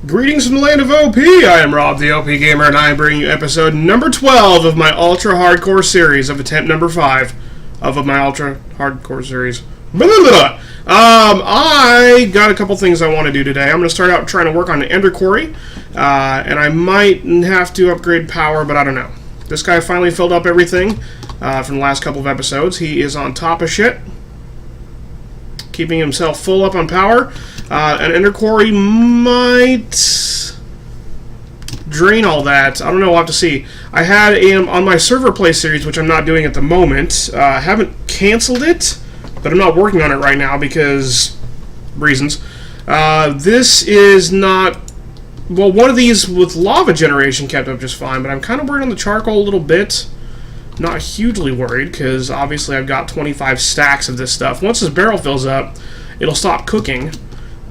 Greetings from the land of OP, I am Rob the OPGamer, and I am bringing you episode number 12 of my Ultra Hardcore series, of attempt number 5 of my Ultra Hardcore series. Blah, blah, blah. I got a couple things I want to do today. I'm going to start out trying to work on the Ender Quarry, and I might have to upgrade power, but I don't know. This guy finally filled up everything from the last couple of episodes. He is on top of shit, keeping himself full up on power. An Ender Quarry might drain all that. I don't know, we'll have to see. I had on my server play series, which I'm not doing at the moment. I haven't canceled it, but I'm not working on it right now because reasons. This is not... Well, one of these with lava generation kept up just fine, but I'm kind of worried on the charcoal a little bit. Not hugely worried, because obviously I've got 25 stacks of this stuff. Once this barrel fills up, it'll stop cooking.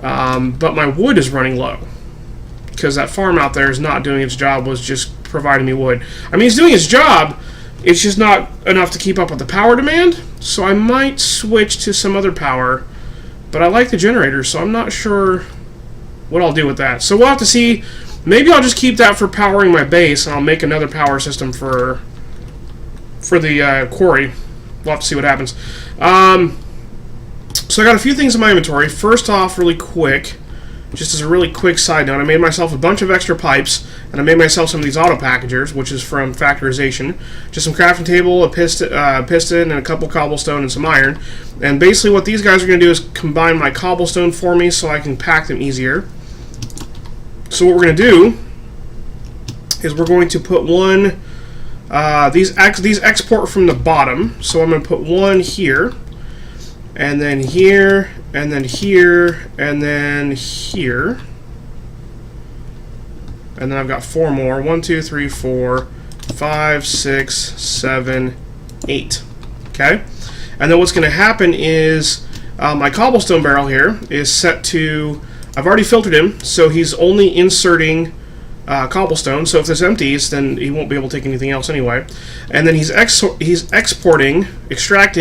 But my wood is running low, because that farm out there is not doing its job, was just providing me wood. I mean, he's doing his job, it's just not enough to keep up with the power demand, so I might switch to some other power, but I like the generator, so I'm not sure what I'll do with that. So we'll have to see. Maybe I'll just keep that for powering my base, and I'll make another power system for the quarry. We'll have to see what happens. So I got a few things in my inventory. First off, really quick, just as a really quick side note, I made myself a bunch of extra pipes, and I made myself some of these auto packagers, which is from Factorization. Just some crafting table, a piston, and a couple cobblestone and some iron. And basically what these guys are going to do is combine my cobblestone for me so I can pack them easier. So what we're going to do is we're going to put one... these export from the bottom, so I'm going to put one here, and then here, and then here, and then here, and then I've got 4 more. 1, 2, 3, 4, 5, 6, 7, 8. Okay, and then what's going to happen is my cobblestone barrel here is set to... I've already filtered him, so he's only inserting cobblestone, so if this empties, then he won't be able to take anything else anyway. And then he's extracting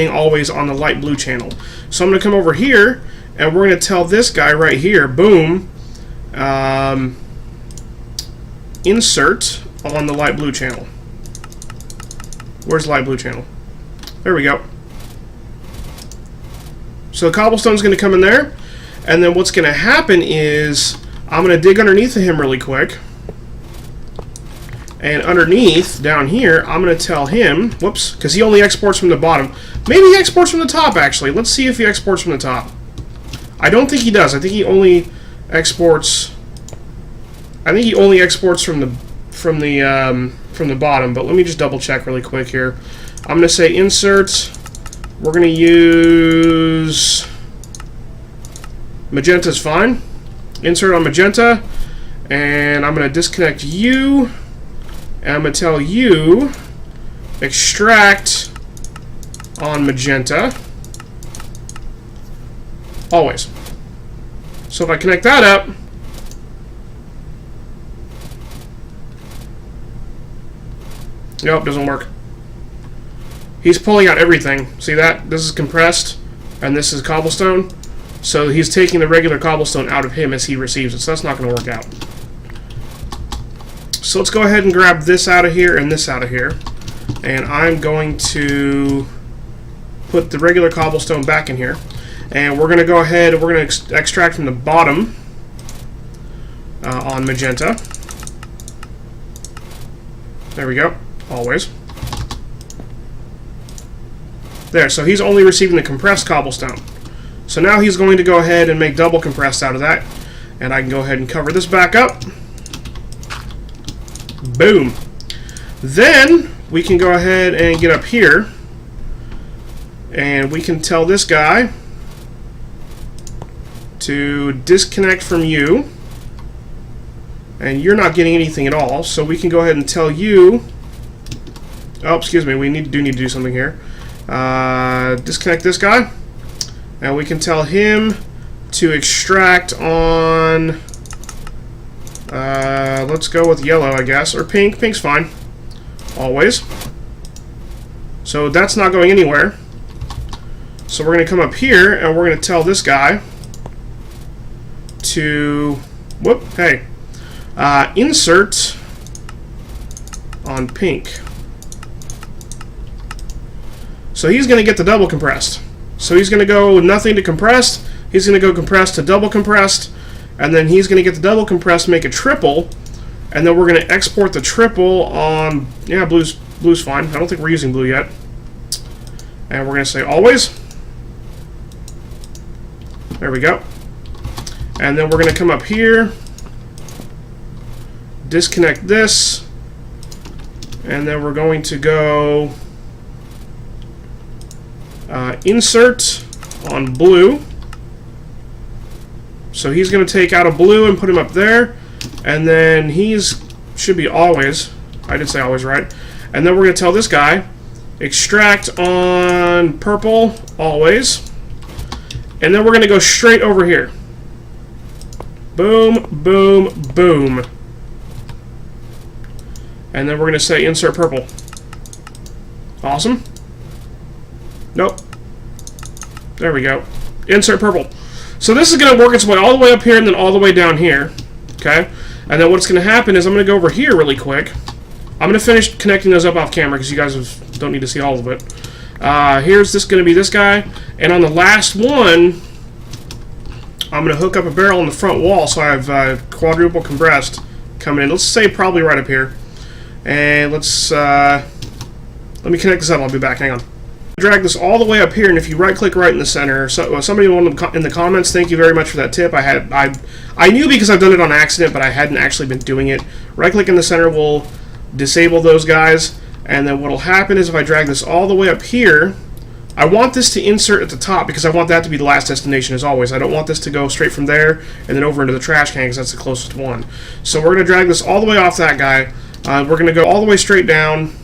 always on the light blue channel. So I'm going to come over here, and we're going to tell this guy right here, boom, insert on the light blue channel. Where's the light blue channel? There we go. So the cobblestone's going to come in there, and then what's going to happen is I'm going to dig underneath of him really quick. And underneath, down here, I'm going to tell him, whoops, because he only exports from the bottom. Maybe he exports from the top, actually. Let's see if he exports from the top. I don't think he does. I think he only exports... from the bottom, but let me just double check really quick here. I'm going to say insert. We're going to use... Magenta's fine. Insert on magenta. And I'm going to disconnect you. And I'm going to tell you, extract on magenta, always. So if I connect that up, nope, doesn't work. He's pulling out everything. See that? This is compressed, and this is cobblestone. So he's taking the regular cobblestone out of him as he receives it, so that's not going to work out. So let's go ahead and grab this out of here and this out of here. And I'm going to put the regular cobblestone back in here. And we're going to go ahead and we're going to extract from the bottom on magenta. There we go. Always. There, so he's only receiving the compressed cobblestone. So now he's going to go ahead and make double compressed out of that. And I can go ahead and cover this back up. Boom. Then we can go ahead and get up here, and we can tell this guy to disconnect from you, and you're not getting anything at all, so we can go ahead and tell you, oh, excuse me, we do need to do something here. Disconnect this guy, and we can tell him to extract on... let's go with yellow, I guess, or pink. Pink's fine. Always. So that's not going anywhere. So we're going to come up here, and we're going to tell this guy to... Whoop, hey. Insert on pink. So he's going to get the double compressed. So he's going to go with nothing to compressed. He's going to go compressed to double compressed. And then he's going to get the double compressed, make a triple. And then we're going to export the triple on... Yeah, blue's fine. I don't think we're using blue yet. And we're going to say always. There we go. And then we're going to come up here. Disconnect this. And then we're going to go... insert on blue. So he's going to take out a blue and put him up there. And then should be always. I did say always, right? And then we're going to tell this guy, extract on purple, always. And then we're going to go straight over here. Boom, boom, boom. And then we're going to say insert purple. Awesome. Nope. There we go. Insert purple. So this is going to work its way all the way up here and then all the way down here. Okay? And then what's going to happen is I'm going to go over here really quick. I'm going to finish connecting those up off camera because you guys don't need to see all of it. Here's this going to be this guy. And on the last one, I'm going to hook up a barrel on the front wall so I have quadruple compressed coming in. Let's say probably right up here. And let me connect this up. I'll be back. Hang on. Drag this all the way up here, and if you right-click right in the center, somebody in the comments, thank you very much for that tip. I knew because I've done it on accident, but I hadn't actually been doing it. Right-click in the center will disable those guys, and then what'll happen is if I drag this all the way up here, I want this to insert at the top because I want that to be the last destination as always. I don't want this to go straight from there and then over into the trash can because that's the closest one. So we're going to drag this all the way off that guy. We're going to go all the way straight down,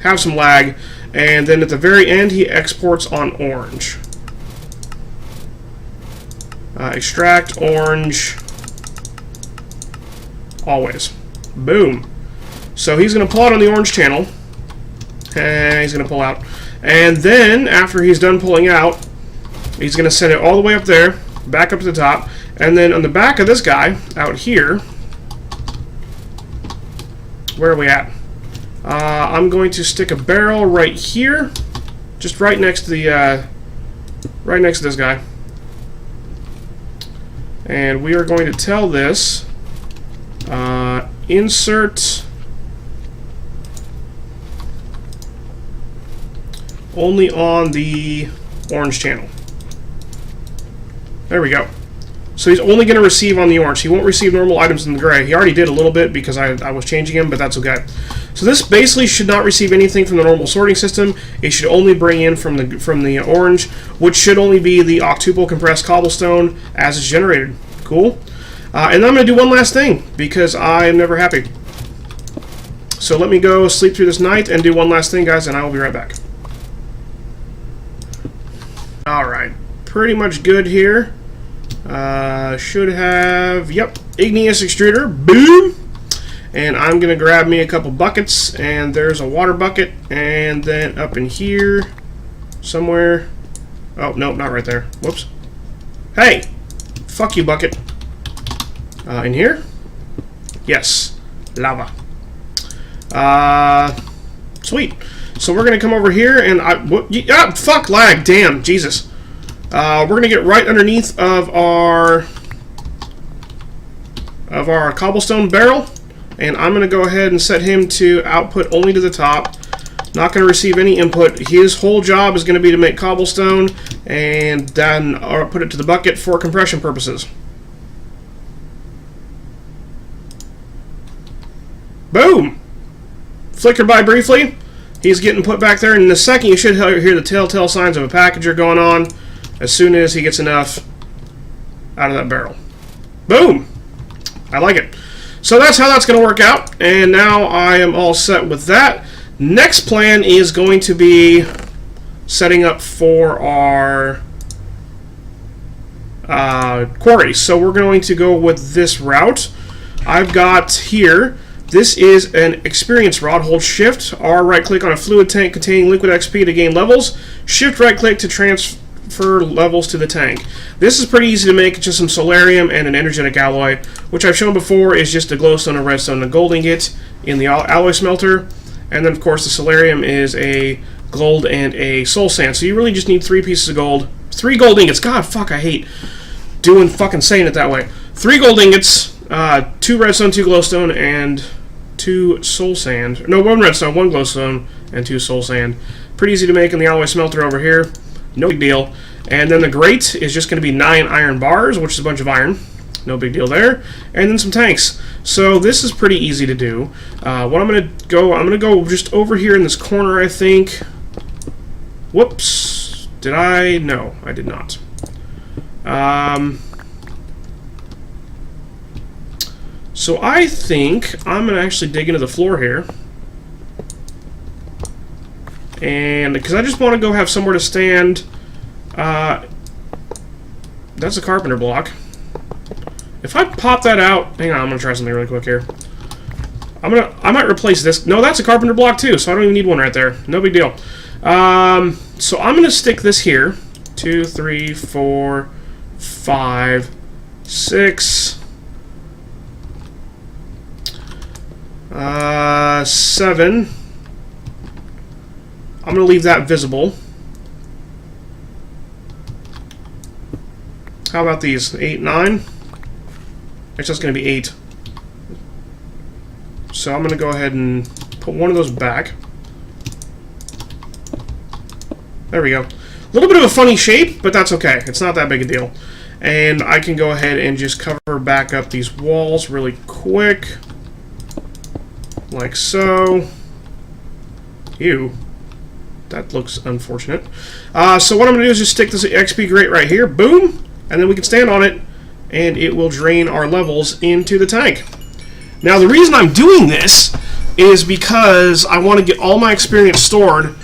have some lag, and then at the very end he exports on orange. Extract orange always. Boom. So he's going to pull out on the orange channel, and he's going to pull out. And then, after he's done pulling out, he's going to send it all the way up there, back up to the top, and then on the back of this guy, out here, where are we at? I'm going to stick a barrel right here, just right next to the, right next to this guy. And we are going to tell this, insert only on the orange channel. There we go. So he's only going to receive on the orange. He won't receive normal items in the gray. He already did a little bit because I was changing him, but that's okay. So this basically should not receive anything from the normal sorting system. It should only bring in from the orange, which should only be the octuple compressed cobblestone as it's generated. Cool. And then I'm going to do one last thing because I am never happy. So let me go sleep through this night and do one last thing, guys, and I will be right back. Alright, pretty much good here. Should have, yep, igneous extruder, boom! And I'm going to grab me a couple buckets, and there's a water bucket, and then up in here, somewhere, oh, nope, not right there, whoops. Hey! Fuck you, bucket. In here? Yes, lava. Sweet. So we're going to come over here, and fuck, lag, damn, Jesus. We're going to get right underneath of our cobblestone barrel, and I'm going to go ahead and set him to output only to the top. Not going to receive any input. His whole job is going to be to make cobblestone, and then I'll put it to the bucket for compression purposes. Boom! Flickered by briefly. He's getting put back there, and in a second you should hear the telltale signs of a packager going on as soon as he gets enough out of that barrel. Boom! I like it. So that's how that's going to work out, and now I am all set with that. Next plan is going to be setting up for our quarry. So we're going to go with this route. I've got here, this is an experience rod. Hold shift, R right click on a fluid tank containing liquid XP to gain levels. Shift right click to transfer for levels to the tank. This is pretty easy to make. It's just some solarium and an energetic alloy, which I've shown before is just a glowstone, a redstone, and a gold ingot in the alloy smelter. And then, of course, the solarium is a gold and a soul sand. So you really just need 3 pieces of gold. 3 gold ingots. God, fuck, I hate saying it that way. 3 gold ingots, 2 redstone, 2 glowstone, and 2 soul sand. No, 1 redstone, 1 glowstone, and 2 soul sand. Pretty easy to make in the alloy smelter over here. No big deal. And then the grate is just going to be 9 iron bars, which is a bunch of iron. No big deal there. And then some tanks. So this is pretty easy to do. What I'm going to go just over here in this corner, I think. Whoops. Did I? No, I did not. So I think I'm going to actually dig into the floor here. And because I just want to go have somewhere to stand. That's a carpenter block. If I pop that out, hang on, I'm gonna try something really quick here. I might replace this. No, that's a carpenter block too, so I don't even need one right there. No big deal. So I'm gonna stick this here. 2, 3, 4, 5, 6, 7. I'm going to leave that visible. How about these? 8, 9? It's just going to be 8. So I'm going to go ahead and put one of those back. There we go. A little bit of a funny shape, but that's okay. It's not that big a deal. And I can go ahead and just cover back up these walls really quick. Like so. Ew. That looks unfortunate. So what I'm going to do is just stick this XP grate right here. Boom. And then we can stand on it. And it will drain our levels into the tank. Now the reason I'm doing this is because I want to get all my experience stored.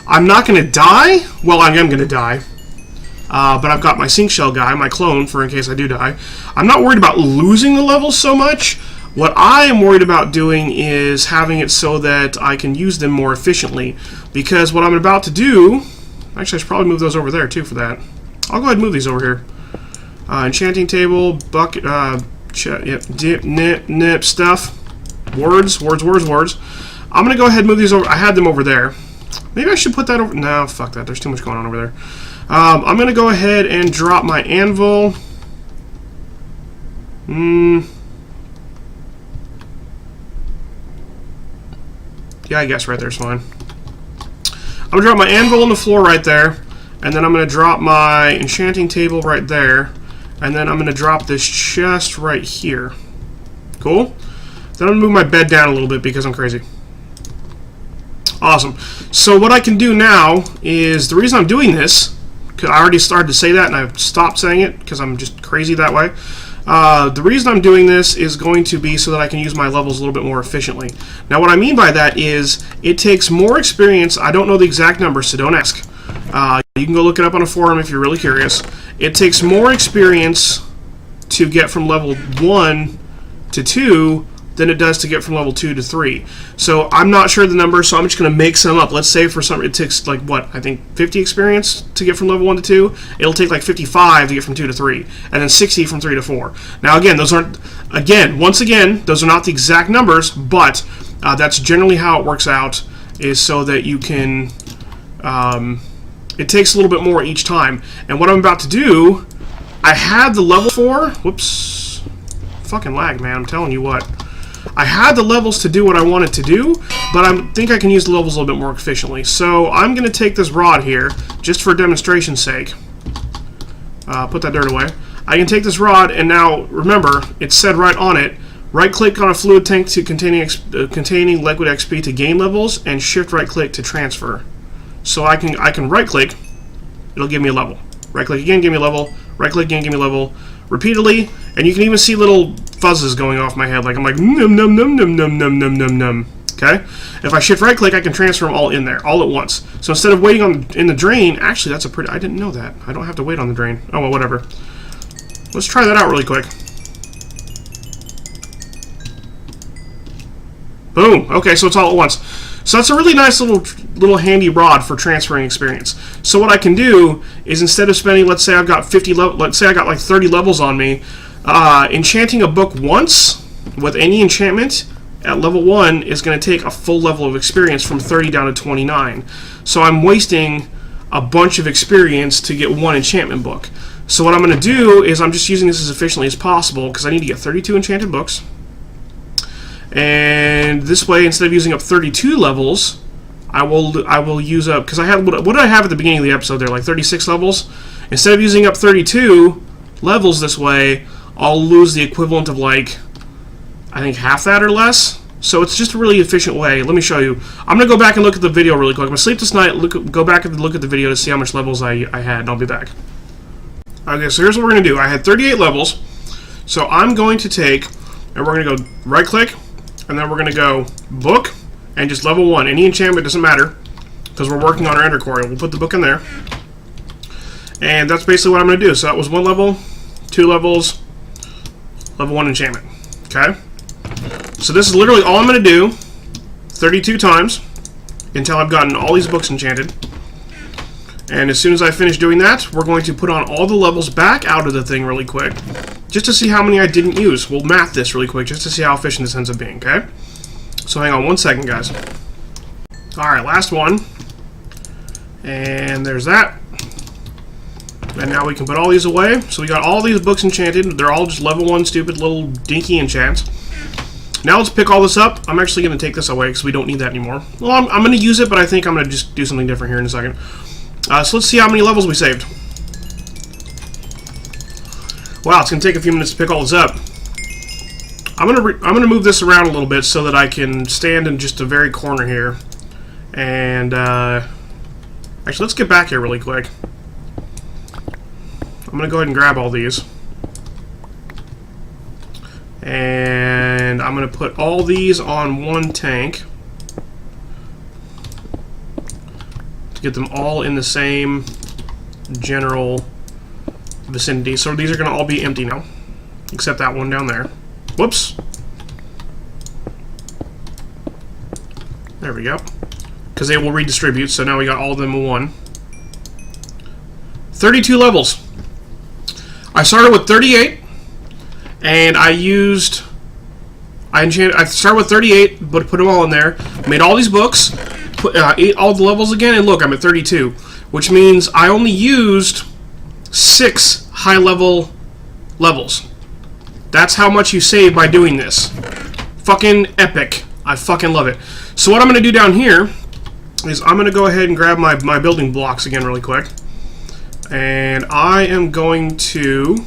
I'm not going to die. Well, I am going to die. But I've got my sink shell guy, my clone, for in case I do die. I'm not worried about losing the levels so much. What I am worried about doing is having it so that I can use them more efficiently. Because what I'm about to do... Actually, I should probably move those over there, too, for that. I'll go ahead and move these over here. Enchanting table, bucket, dip, nip, stuff. Words. I'm going to go ahead and move these over. I had them over there. Maybe I should put that over... No, fuck that. There's too much going on over there. I'm going to go ahead and drop my anvil. Yeah, I guess right there's fine. I'm going to drop my anvil on the floor right there. And then I'm going to drop my enchanting table right there. And then I'm going to drop this chest right here. Cool? Then I'm going to move my bed down a little bit because I'm crazy. Awesome. So what I can do now is, the reason I'm doing this, because I already started to say that and I've stopped saying it because I'm just crazy that way. The reason I'm doing this is going to be so that I can use my levels a little bit more efficiently. Now what I mean by that is it takes more experience. I don't know the exact numbers, so don't ask. You can go look it up on a forum if you're really curious. It takes more experience to get from level 1 to 2 than it does to get from level 2 to 3. So I'm not sure the number, so I'm just going to make some up. Let's say for some, it takes like what, I think 50 experience to get from level 1 to 2. It'll take like 55 to get from 2 to 3, and then 60 from 3 to 4. Now again, those aren't, once again, those are not the exact numbers, but that's generally how it works out, is so that you can, it takes a little bit more each time. And what I'm about to do, I had the level 4, whoops, fucking lag, man, I'm telling you what. I had the levels to do what I wanted to do, but I think I can use the levels a little bit more efficiently. So I'm going to take this rod here, just for demonstration's sake. Put that dirt away. I can take this rod, and now, remember, it said right on it, right-click on a fluid tank to containing liquid XP to gain levels, and shift right-click to transfer. So I can right-click, it'll give me a level. Right-click again, give me a level. Right-click again, give me a level. Repeatedly, and you can even see little fuzzes going off my head, like I'm like num num num num num num num num num. Okay, if I shift right click, I can transfer them all in there, all at once. So instead of waiting in the drain, actually that's a pretty. I didn't know that. I don't have to wait on the drain. Oh well, whatever. Let's try that out really quick. Boom. Okay, so it's all at once. So that's a really nice little handy rod for transferring experience. So what I can do is, instead of spending, let's say I've got 50 let's say I got like 30 levels on me, enchanting a book once with any enchantment at level 1 is going to take a full level of experience from 30 down to 29. So I'm wasting a bunch of experience to get one enchantment book. So what I'm going to do is, I'm just using this as efficiently as possible because I need to get 32 enchanted books. And this way, instead of using up 32 levels, I will use up, because I had, what did I have at the beginning of the episode there, like 36 levels? Instead of using up 32 levels this way, I'll lose the equivalent of, like, I think half that or less. So it's just a really efficient way. Let me show you. I'm going to go back and look at the video really quick. I'm going to sleep this night, go back and look at the video to see how much levels I had, and I'll be back. Okay, so here's what we're going to do. I had 38 levels, so I'm going to take, and we're going to go right-click, and then we're going to go book, and just level 1. Any enchantment doesn't matter, because we're working on our Ender Quarry. We'll put the book in there. And that's basically what I'm going to do. So that was 1 level, 2 levels, level 1 enchantment. Okay? So this is literally all I'm going to do 32 times until I've gotten all these books enchanted. And as soon as I finish doing that, we're going to put on all the levels back out of the thing really quick, just to see how many I didn't use. We'll math this really quick just to see how efficient this ends up being, okay? So hang on 1 second, guys. Alright, last one. And there's that. And now we can put all these away. So we got all these books enchanted. They're all just level 1 stupid little dinky enchants. Now let's pick all this up. I'm actually going to take this away because we don't need that anymore. Well, I'm going to use it, but I think I'm going to just do something different here in a second. So let's see how many levels we saved. Wow, it's going to take a few minutes to pick all this up. I'm gonna move this around a little bit so that I can stand in just a very corner here. And actually, let's get back here really quick. I'm gonna go ahead and grab all these, and I'm gonna put all these on one tank to get them all in the same general vicinity. So these are gonna all be empty now, except that one down there. Whoops. There we go. Because they will redistribute, so now we got all of them in one. 32 levels. I started with 38, and I started with 38, but put them all in there. Made all these books, ate all the levels again, and look, I'm at 32. Which means I only used 6 high-level levels. That's how much you save by doing this. Fucking epic. I fucking love it. So what I'm going to do down here is I'm going to go ahead and grab my building blocks again really quick. And I am going to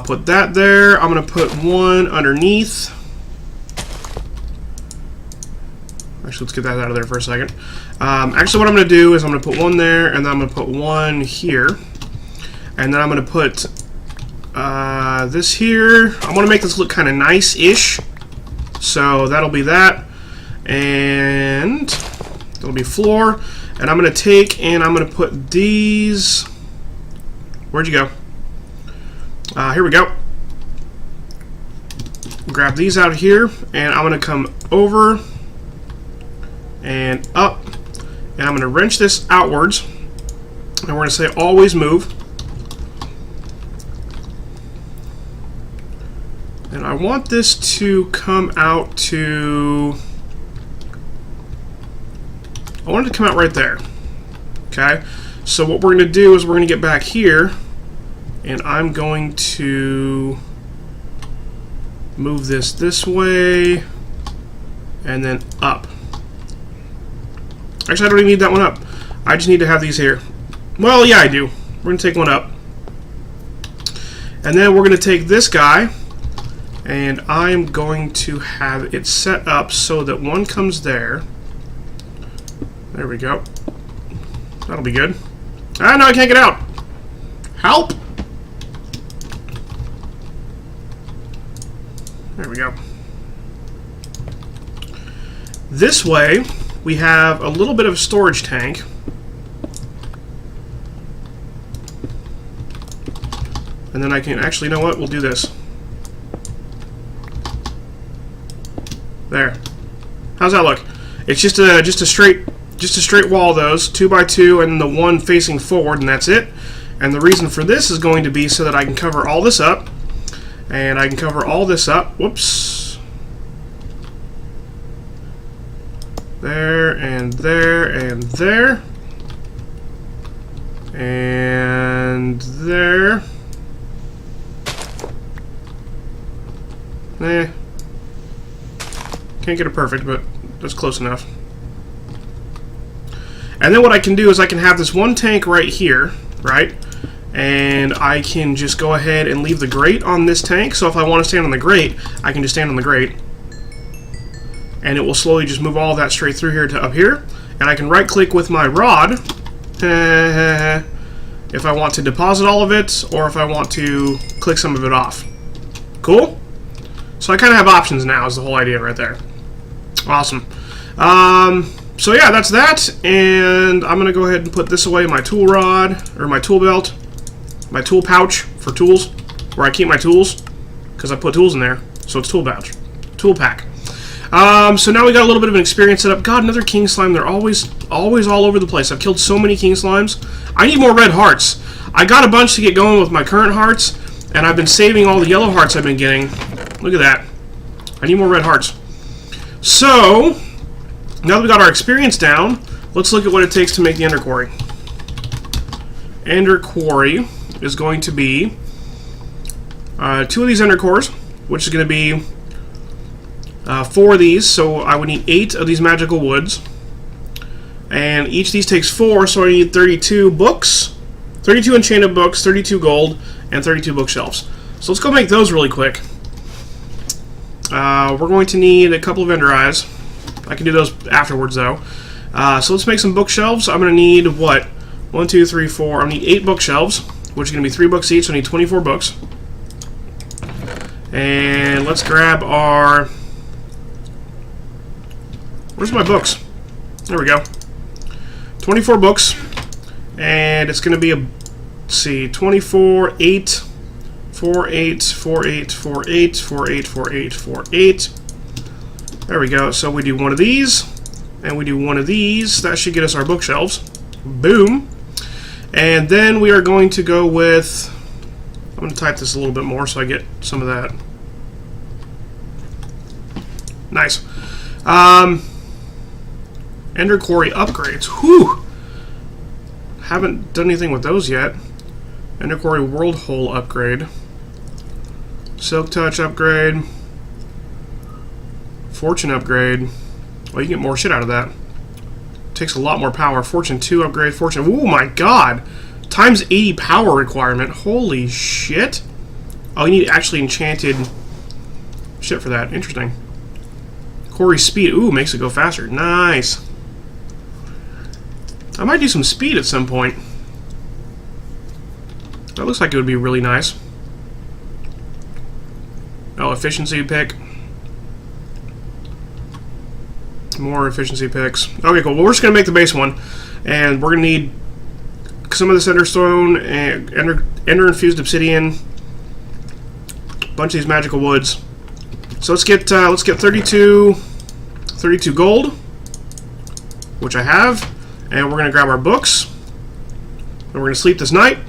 put that there. I'm going to put one underneath. Actually, let's get that out of there for a second. Actually, what I'm going to do is I'm going to put one there, and then I'm going to put one here. And then I'm going to put this here. I want to make this look kind of nice-ish. So that'll be that. And that'll be floor. And I'm going to take and I'm going to put these. Where'd you go? Here we go. Grab these out of here. And I'm going to come over and up. And I'm going to wrench this outwards. And we're going to say always move. And I want this to come out to... I want it to come out right there. Okay? So what we're going to do is we're going to get back here, and I'm going to move this way, and then up. Actually, I don't even need that one up. I just need to have these here. Well, yeah, I do. We're going to take one up. And then we're going to take this guy, and I'm going to have it set up so that one comes there. There we go. That'll be good. Ah, no, I can't get out. Help! There we go. This way, we have a little bit of a storage tank. And then I can actually, you know what? We'll do this. There. How's that look? It's just a straight wall of those, 2 by 2, and the one facing forward, and that's it. And the reason for this is going to be so that I can cover all this up, and I can cover all this up. Whoops. There, and there, and there. And there. Can't get it perfect, but that's close enough. And then what I can do is I can have this one tank right here, right? And I can just go ahead and leave the grate on this tank. So if I want to stand on the grate, I can just stand on the grate. And it will slowly just move all of that straight through here to up here. And I can right-click with my rod if I want to deposit all of it, or if I want to click some of it off. Cool? So I kind of have options now is the whole idea right there. Awesome. So yeah, that's that, and I'm going to go ahead and put this away in my tool rod, or my tool belt, my tool pouch for tools, where I keep my tools, because I put tools in there, so it's tool pouch, tool pack. So now we got a little bit of an experience set up. God, another king slime. They're always all over the place. I've killed so many king slimes. I need more red hearts. I got a bunch to get going with my current hearts, and I've been saving all the yellow hearts I've been getting. Look at that. I need more red hearts. So, now that we got our experience down, let's look at what it takes to make the Ender Quarry. Ender Quarry is going to be 2 of these Ender Cores, which is going to be 4 of these, so I would need 8 of these magical woods. And each of these takes 4, so I need 32 books, 32 enchanted books, 32 gold, and 32 bookshelves. So let's go make those really quick. We're going to need a couple of ender eyes. I can do those afterwards, though. So let's make some bookshelves. I'm going to need, what? 1, 2, 3, 4. I'm going to need 8 bookshelves, which is going to be 3 books each, so I need 24 books. And let's grab our... Where's my books? There we go. 24 books. And it's going to be a... Let's see, 24, 8... 4, 8, 4, 8, 4, 8, 4, 8, 4, 8, 4, 8. There we go. So we do one of these, and we do one of these. That should get us our bookshelves. Boom. And then we are going to go with... I'm going to type this a little bit more so I get some of that. Nice. Ender Quarry upgrades. Whew! Haven't done anything with those yet. Ender Quarry World Hole upgrade. Silk Touch upgrade. Fortune upgrade. Well, you get more shit out of that. Takes a lot more power. Fortune 2 upgrade. Fortune... Oh my god! Times 80 power requirement. Holy shit! Oh, you need actually enchanted shit for that. Interesting. Quarry speed. Ooh, makes it go faster. Nice. I might do some speed at some point. That looks like it would be really nice. Oh, efficiency pick. More efficiency picks. Okay, cool. Well, we're just going to make the base one. And we're going to need some of this enderstone, and ender-infused obsidian, a bunch of these magical woods. So let's get 32 gold, which I have. And we're going to grab our books. And we're going to sleep this night.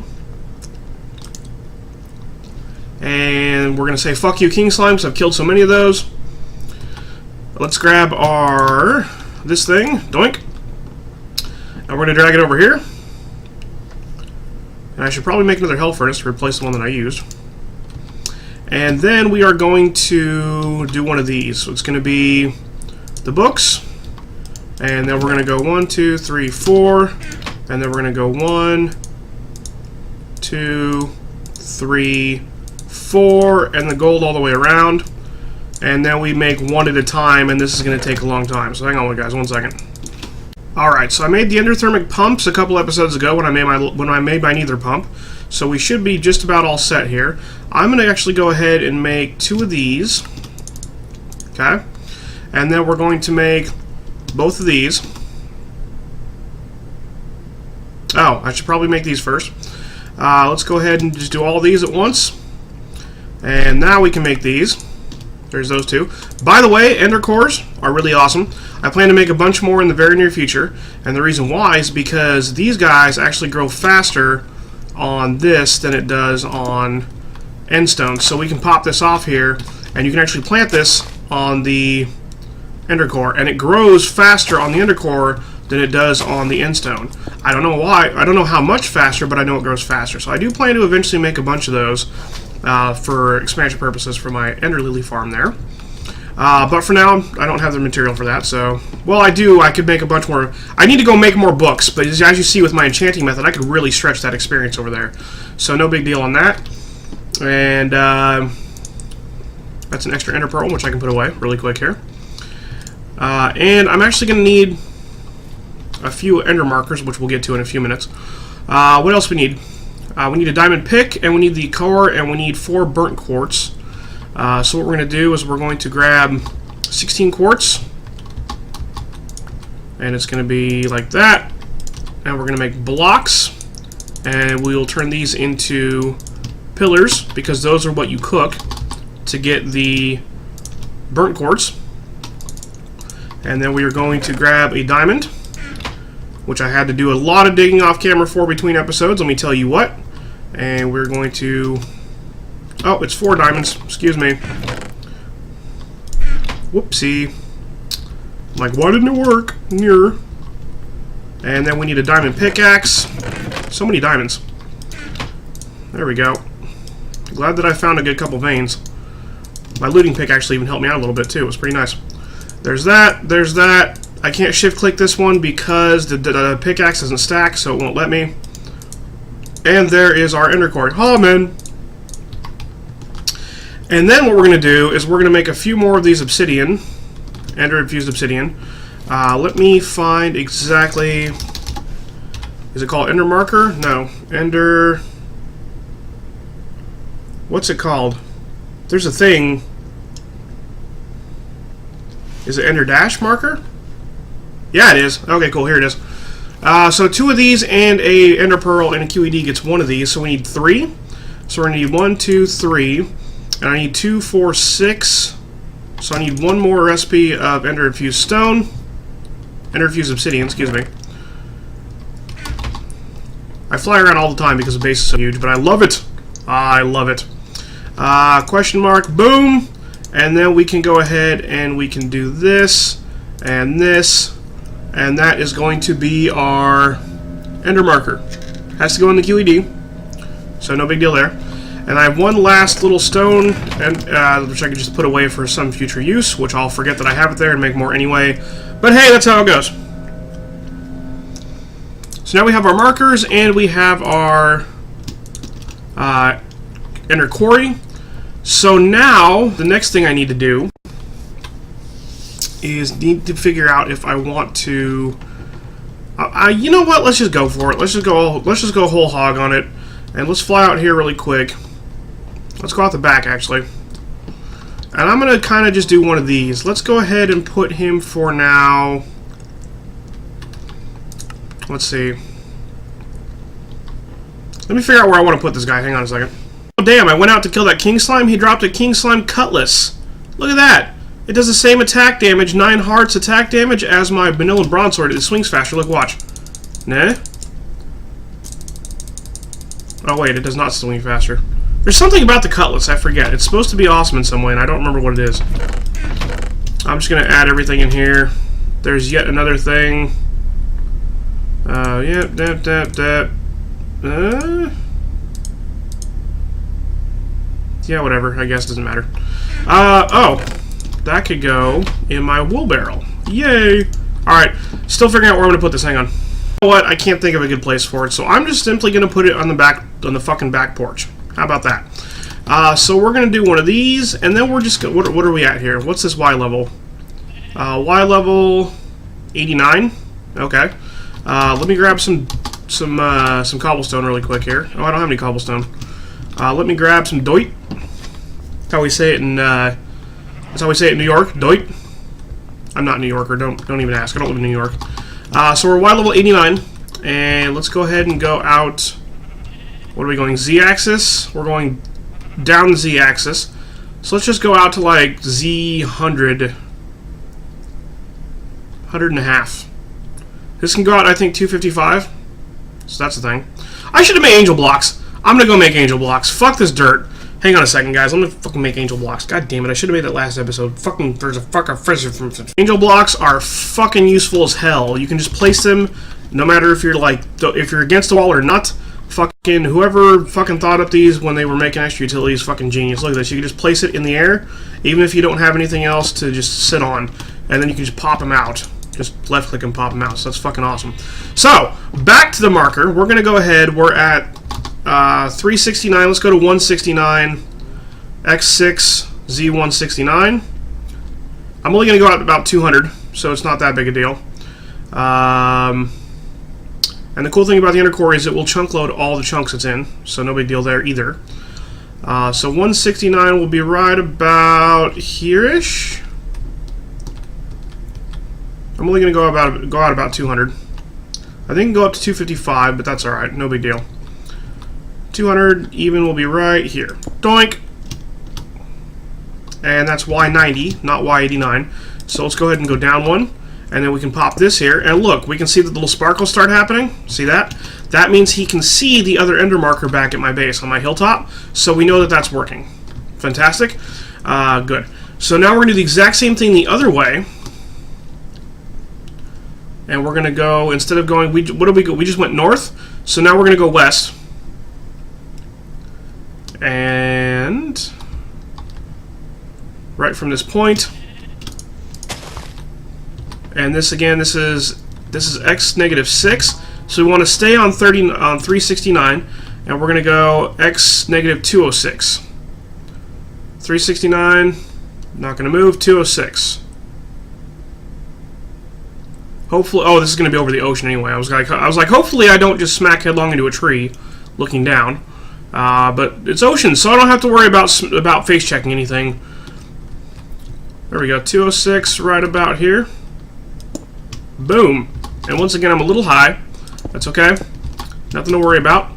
And we're going to say, fuck you, King Slime, because I've killed so many of those. Let's grab this thing, doink. And we're going to drag it over here. And I should probably make another hell furnace to replace the one that I used. And then we are going to do one of these. So it's going to be the books. And then we're going to go 1, 2, 3, 4. And then we're going to go 1, 2, 3, 4, and the gold all the way around. And then we make one at a time, and this is going to take a long time. So hang on, guys, 1 second. Alright, so I made the endothermic pumps a couple episodes ago when I made my nether pump. So we should be just about all set here. I'm going to actually go ahead and make 2 of these. Okay? And then we're going to make both of these. Oh, I should probably make these first. Let's go ahead and just do all these at once. And now we can make these. there's those two. By the way, Ender Cores are really awesome. I plan to make a bunch more in the very near future, and the reason why is because these guys actually grow faster on this than it does on Endstone. So we can pop this off here, and you can actually plant this on the Ender Core, and it grows faster on the Ender Core than it does on the Endstone. I don't know why. I don't know how much faster, but I know it grows faster. So I do plan to eventually make a bunch of those for expansion purposes for my Ender Lily farm there. But for now, I don't have the material for that. So, well, I do. I could make a bunch more. I need to go make more books, but as you see with my enchanting method, I could really stretch that experience over there. So no big deal on that. And that's an extra Ender Pearl, which I can put away really quick here. And I'm actually going to need a few Ender Markers, which we'll get to in a few minutes. What else we need? We need a diamond pick, and we need the core, and we need 4 burnt quartz. So what we're going to do is we're going to grab 16 quartz, and it's going to be like that. And we're going to make blocks, and we'll turn these into pillars, because those are what you cook to get the burnt quartz. And then we are going to grab a diamond, which I had to do a lot of digging off camera for between episodes, let me tell you what. And we're going to... Oh, it's 4 diamonds. Excuse me. Whoopsie. I'm like, why didn't it work? Near. And then we need a diamond pickaxe. So many diamonds. There we go. Glad that I found a good couple veins. My looting pick actually even helped me out a little bit too. It was pretty nice. There's that. There's that. I can't shift click this one because the pickaxe doesn't stack, so it won't let me. And there is our Ender Quarry. Oh, man. And then what we're going to do is we're going to make a few more of these obsidian, Ender infused obsidian. Let me find exactly... Is it called Ender Marker? No. Ender... What's it called? There's a thing. Is it Ender Dash Marker? Yeah, it is. Okay, cool. Here it is. So 2 of these and a Ender Pearl and a QED gets 1 of these. So we need 3. So we're going to need 1, 2, 3. And I need 2, 4, 6. So I need 1 more recipe of Ender Infused Stone. Ender Infused Obsidian, excuse me. I fly around all the time because the base is so huge, but I love it. I love it. Question mark, boom. And then we can go ahead and we can do this and this. And that is going to be our Ender Marker. Has to go in the QED. So no big deal there. And I have 1 last little stone, and which I can just put away for some future use, which I'll forget that I have it there and make more anyway. But hey, that's how it goes. So now we have our markers, and we have our Ender Quarry. So now, the next thing I need to do is need to figure out if I want to... you know what? Let's just go for it. Let's just go whole hog on it, and let's fly out here really quick. Let's go out the back, actually. And I'm going to kind of just do one of these. Let's go ahead and put him for now. Let's see. Let me figure out where I want to put this guy. Hang on a second. Oh, damn, I went out to kill that King Slime. He dropped a King Slime Cutlass. Look at that. It does the same attack damage, 9 hearts attack damage, as my Vanilla Broadsword. It swings faster. Look, watch. Nah. Oh, wait, it does not swing faster. There's something about the Cutlass, I forget. It's supposed to be awesome in some way, and I don't remember what it is. I'm just going to add everything in here. There's yet another thing. Yeah, whatever. I guess it doesn't matter. Oh. That could go in my wheelbarrow. Yay! Alright, still figuring out where I'm going to put this. Hang on. You know what? I can't think of a good place for it, so I'm just simply going to put it on the fucking back porch. How about that? So we're going to do one of these, and then we're just what are we at here? What's this Y level? Y level 89. Okay. Let me grab some cobblestone really quick here. Oh, I don't have any cobblestone. Let me grab some doit. That's how we say it in that's how we say it in New York. Doit. I'm not a New Yorker. Don't even ask. I don't live in New York. So we're Y level 89, and let's go ahead and go out. What are we going? Z-axis. We're going down the Z-axis. So let's just go out to like Z100. 100 and a half. This can go out, I think, 255. So that's the thing. I should have made angel blocks. I'm gonna go make angel blocks. Fuck this dirt. Hang on a second, guys. I'm gonna fucking make angel blocks. God damn it, I should have made that last episode. Fucking, there's a fucker. Angel blocks are fucking useful as hell. You can just place them, no matter if you're like, if you're against the wall or not. Fucking, whoever fucking thought up these when they were making extra utilities, fucking genius. Look at this. You can just place it in the air, even if you don't have anything else to just sit on. And then you can just pop them out. Just left click and pop them out. So that's fucking awesome. So, back to the marker. We're going to go ahead. We're at 369. Let's go to 169. X6, Z169. I'm only going to go out about 200, so it's not that big a deal. And the cool thing about the Ender Quarry is it will chunk load all the chunks it's in, so no big deal there either. So 169 will be right about here-ish. I'm only going to go out about 200. I think it can go up to 255, but that's alright. No big deal. 200 even will be right here. Doink! And that's Y90, not Y89. So let's go ahead and go down one. And then we can pop this here. And look, we can see the little sparkles start happening. See that? That means he can see the other ender marker back at my base on my hilltop. So we know that that's working. Fantastic. Good. So now we're going to do the exact same thing the other way. And we're going to go, instead of going, what did we go? We just went north. So now we're going to go west. And right from this point. And this again, this is X negative 6. So we want to stay on 369. And we're going to go X negative 206. 369, not going to move, 206. Hopefully, oh, this is going to be over the ocean anyway. I was like, hopefully I don't just smack headlong into a tree, looking down. But it's ocean, so I don't have to worry about face checking anything. There we go, 206 right about here. Boom. And once again, I'm a little high. That's okay. Nothing to worry about.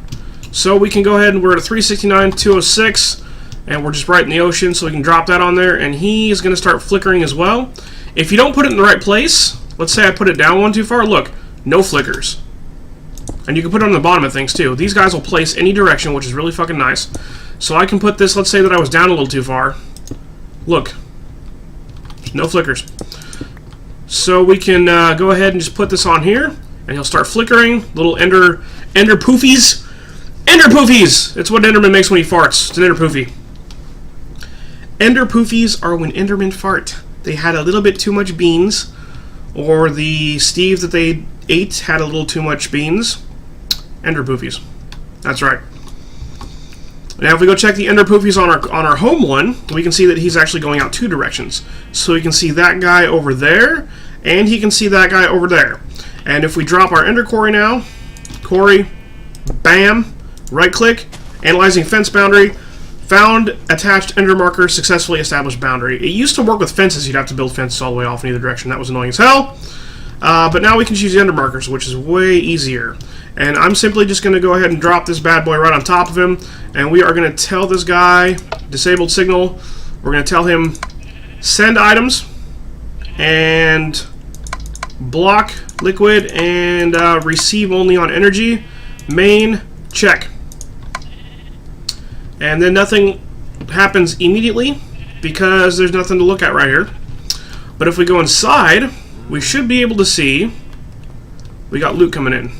So we can go ahead and we're at 369, 206, and we're just right in the ocean, so we can drop that on there, and he's going to start flickering as well. If you don't put it in the right place, let's say I put it down one too far, look, no flickers. And you can put it on the bottom of things too. These guys will place any direction, which is really fucking nice. So I can put this, let's say that I was down a little too far. Look, no flickers. So we can go ahead and just put this on here, and he'll start flickering. Little ender poofies. Ender poofies! It's what Enderman makes when he farts. It's an ender poofy. Ender poofies are when Endermen fart. They had a little bit too much beans, or the Steve that they ate had a little too much beans. Ender poofies. That's right. Now if we go check the ender poofies on our home one, we can see that he's actually going out two directions. So we can see that guy over there, and he can see that guy over there. And if we drop our Ender Quarry now, Quarry, bam, right click, analyzing fence boundary, found attached ender marker, successfully established boundary. It used to work with fences, you'd have to build fences all the way off in either direction. That was annoying as hell. But now we can choose the ender markers, which is way easier. And I'm simply just going to go ahead and drop this bad boy right on top of him. And we are going to tell this guy, disabled signal, we're going to tell him send items and block liquid and receive only on energy. Main, check. And then nothing happens immediately because there's nothing to look at right here. But if we go inside, we should be able to see we got loot coming in.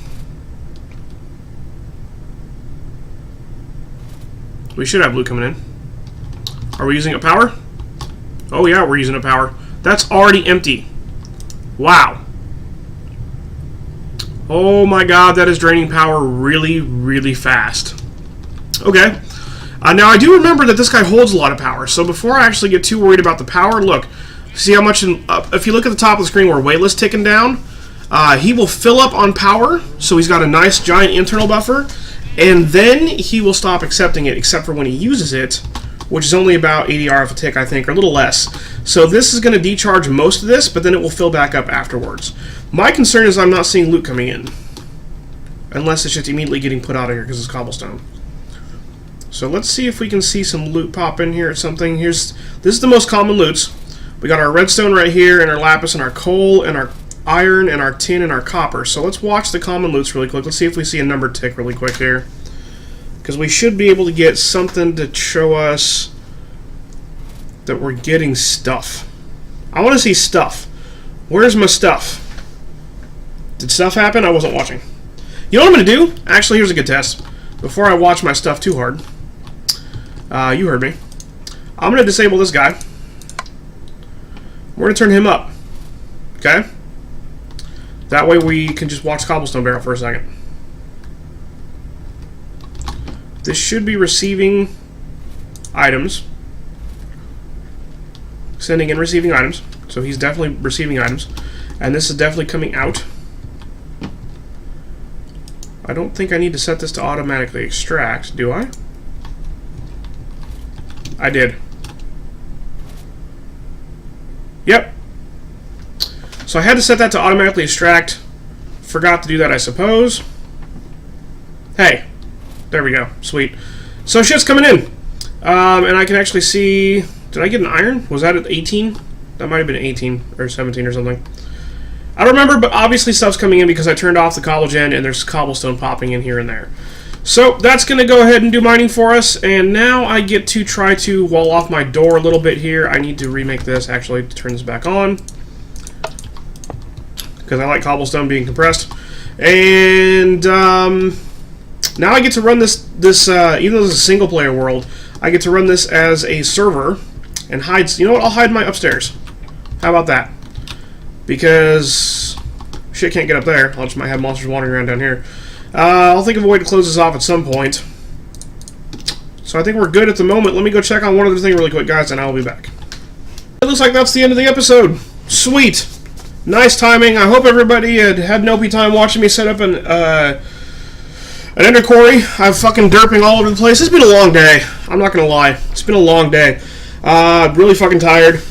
We should have loot coming in. Are we using up power? Oh yeah, we're using up power. That's already empty. Wow. Oh my god, that is draining power really, really fast. Okay. Now I do remember that this guy holds a lot of power, so before I actually get too worried about the power, look, see how much, if you look at the top of the screen where weightless ticking down, he will fill up on power, so he's got a nice giant internal buffer, and then he will stop accepting it, except for when he uses it, which is only about 80 RF a tick, I think, or a little less. So this is going to decharge most of this, but then it will fill back up afterwards. My concern is I'm not seeing loot coming in, unless it's just immediately getting put out of here because it's cobblestone. So let's see if we can see some loot pop in here or something. This is the most common loots. We got our redstone right here, and our lapis, and our coal, and our iron, and our tin, and our copper. So let's watch the common loots really quick. Let's see if we see a number tick really quick here. Because we should be able to get something to show us that we're getting stuff. I want to see stuff. Where's my stuff? Did stuff happen? I wasn't watching. You know what I'm going to do? Actually, here's a good test. Before I watch my stuff too hard. You heard me. I'm going to disable this guy. We're going to turn him up. Okay? That way we can just watch Cobblestone Barrel for a second. This should be receiving items. Sending and receiving items. So he's definitely receiving items. And this is definitely coming out. I don't think I need to set this to automatically extract, do I? I did. Yep. So I had to set that to automatically extract. Forgot to do that, I suppose. Hey. There we go. Sweet. So shit's coming in. And I can actually see... Did I get an iron? Was that at 18? That might have been 18 or 17 or something. I don't remember, but obviously stuff's coming in because I turned off the cobble gen and there's cobblestone popping in here and there. So that's going to go ahead and do mining for us. And now I get to try to wall off my door a little bit here. I need to remake this, actually, to turn this back on. Because I like cobblestone being compressed. And now I get to run this even though this is a single-player world, I get to run this as a server and hide... You know what? I'll hide my upstairs. How about that? Because shit can't get up there. I just might have monsters wandering around down here. I'll think of a way to close this off at some point. So I think we're good at the moment. Let me go check on one other thing really quick, guys, and I'll be back. It looks like that's the end of the episode. Sweet. Nice timing. I hope everybody had an OP time watching me set up an Ender Quarry. I'm fucking derping all over the place. It's been a long day. I'm not going to lie. It's been a long day. Really fucking tired.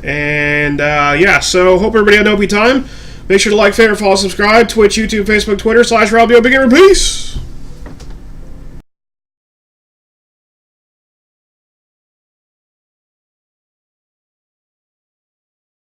And, yeah, so hope everybody had an OP time. Make sure to like, favorite, follow, subscribe, Twitch, YouTube, Facebook, Twitter, /RobTheOPGamer. Peace!